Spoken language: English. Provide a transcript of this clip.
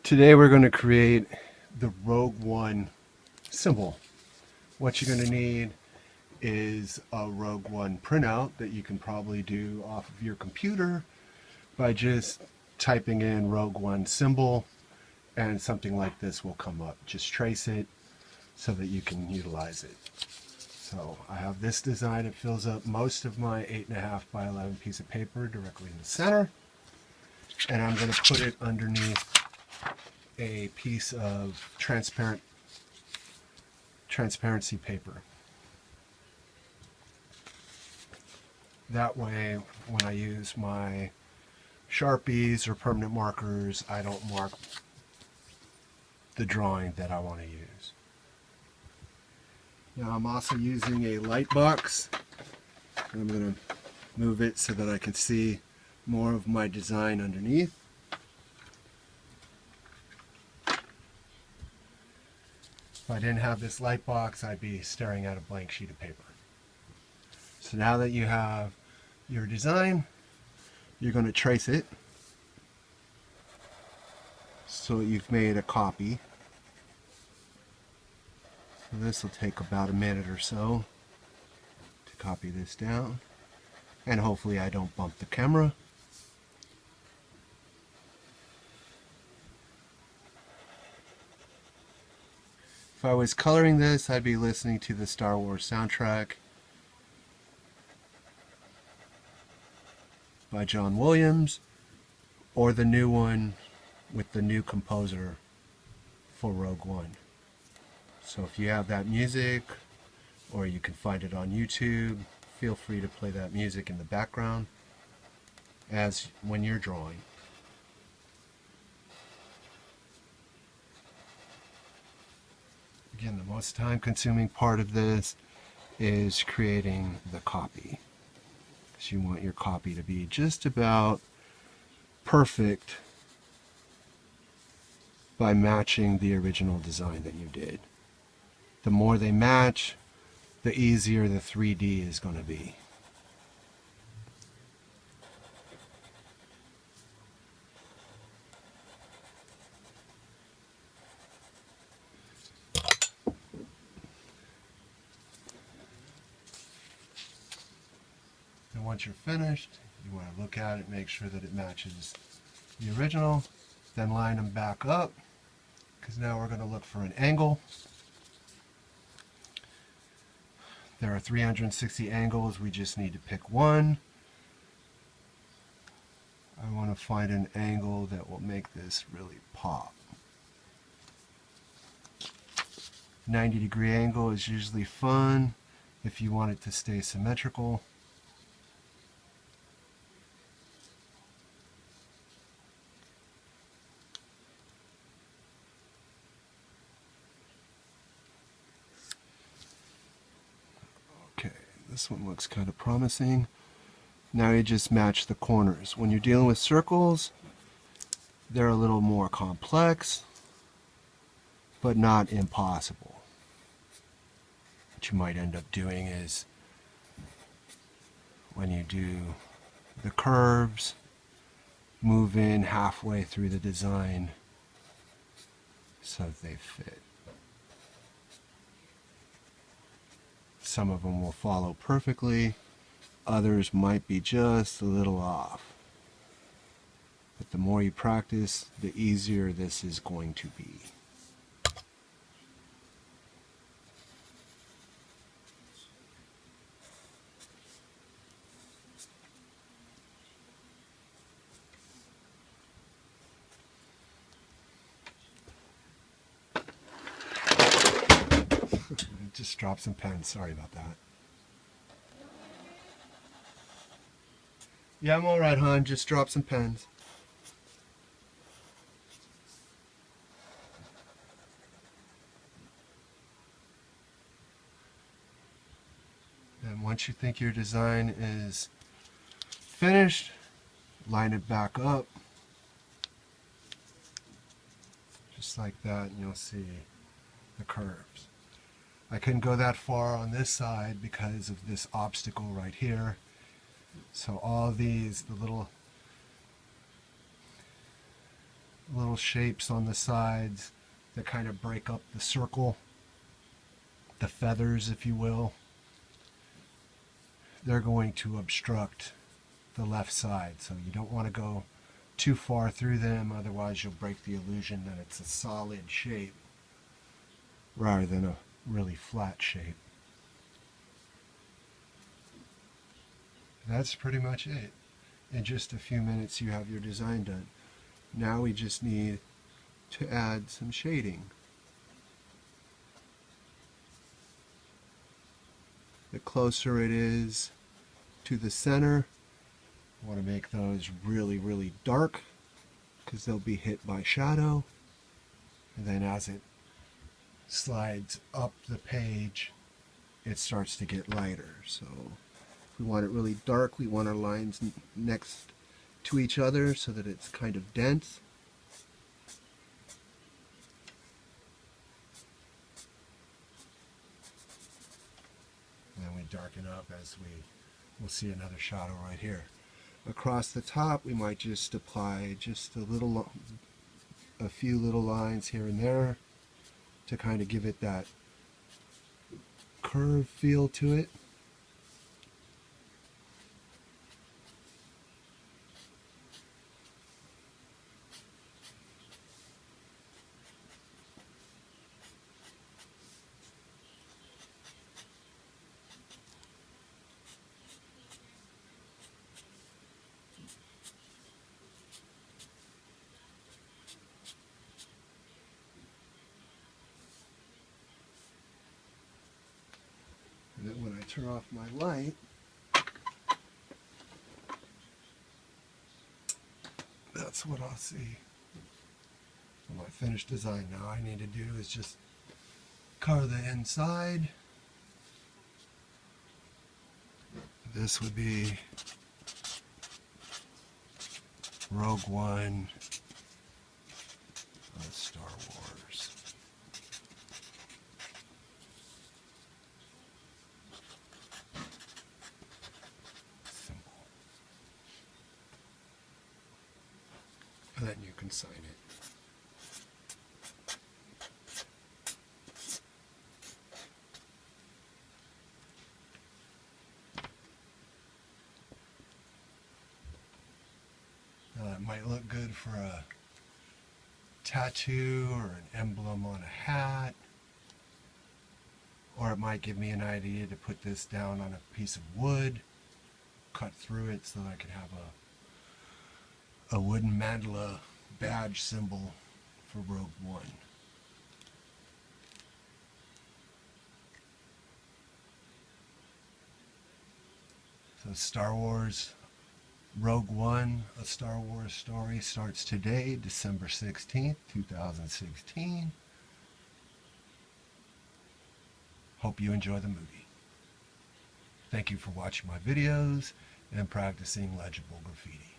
Today we're going to create the Rogue One symbol. What you're going to need is a Rogue One printout that you can probably do off of your computer by just typing in Rogue One symbol, and something like this will come up. Just trace it so that you can utilize it. So I have this design. It fills up most of my 8.5 by 11 piece of paper directly in the center, and I'm going to put it underneath a piece of transparency paper. That way, when I use my Sharpies or permanent markers, I don't mark the drawing that I want to use. Now I'm also using a light box. I'm going to move it so that I can see more of my design underneath. If I didn't have this light box, I'd be staring at a blank sheet of paper. So now that you have your design, you're going to trace it so you've made a copy. So this will take about a minute or so to copy this down, and hopefully I don't bump the camera. If I was coloring this, I'd be listening to the Star Wars soundtrack by John Williams, or the new one with the new composer for Rogue One. So if you have that music, or you can find it on YouTube, feel free to play that music in the background as when you're drawing. Again, the most time-consuming part of this is creating the copy. So you want your copy to be just about perfect by matching the original design that you did. The more they match, the easier the 3D is going to be. And once you're finished, you want to look at it, make sure that it matches the original, then line them back up, because now we're going to look for an angle. There are 360 angles, we just need to pick one. I want to find an angle that will make this really pop. 90-degree angle is usually fun if you want it to stay symmetrical. Okay, this one looks kind of promising. Now you just match the corners. When you're dealing with circles, they're a little more complex, but not impossible. What you might end up doing is, when you do the curves, move in halfway through the design so that they fit. Some of them will follow perfectly, others might be just a little off. But the more you practice, the easier this is going to be. Just drop some pens, sorry about that. Yeah, I'm alright, hon, just drop some pens. And once you think your design is finished, line it back up. Just like that, and you'll see the curves. I couldn't go that far on this side because of this obstacle right here. So all these, the little little shapes on the sides that kind of break up the circle, the feathers, if you will. They're going to obstruct the left side, so you don't want to go too far through them, otherwise you'll break the illusion that it's a solid shape rather than a really flat shape. That's pretty much it. In just a few minutes you have your design done. Now we just need to add some shading. The closer it is to the center, I want to make those really, really dark because they'll be hit by shadow. And then as it slides up the page, it starts to get lighter. So if we want it really dark, we want our lines next to each other so that it's kind of dense. And then we darken up as we'll see another shadow right here. Across the top, we might just apply just a few little lines here and there to kind of give it that curve feel to it. And then when I turn off my light, that's what I'll see. So my finished design now I need to do is just color the inside. This would be Rogue One of Star Wars. And then you can sign it. Now that might look good for a tattoo or an emblem on a hat, or it might give me an idea to put this down on a piece of wood, cut through it so that I could have a wooden mandala badge symbol for Rogue One. So Star Wars Rogue One, A Star Wars Story starts today, December 16th, 2016. Hope you enjoy the movie. Thank you for watching my videos and practicing legible graffiti.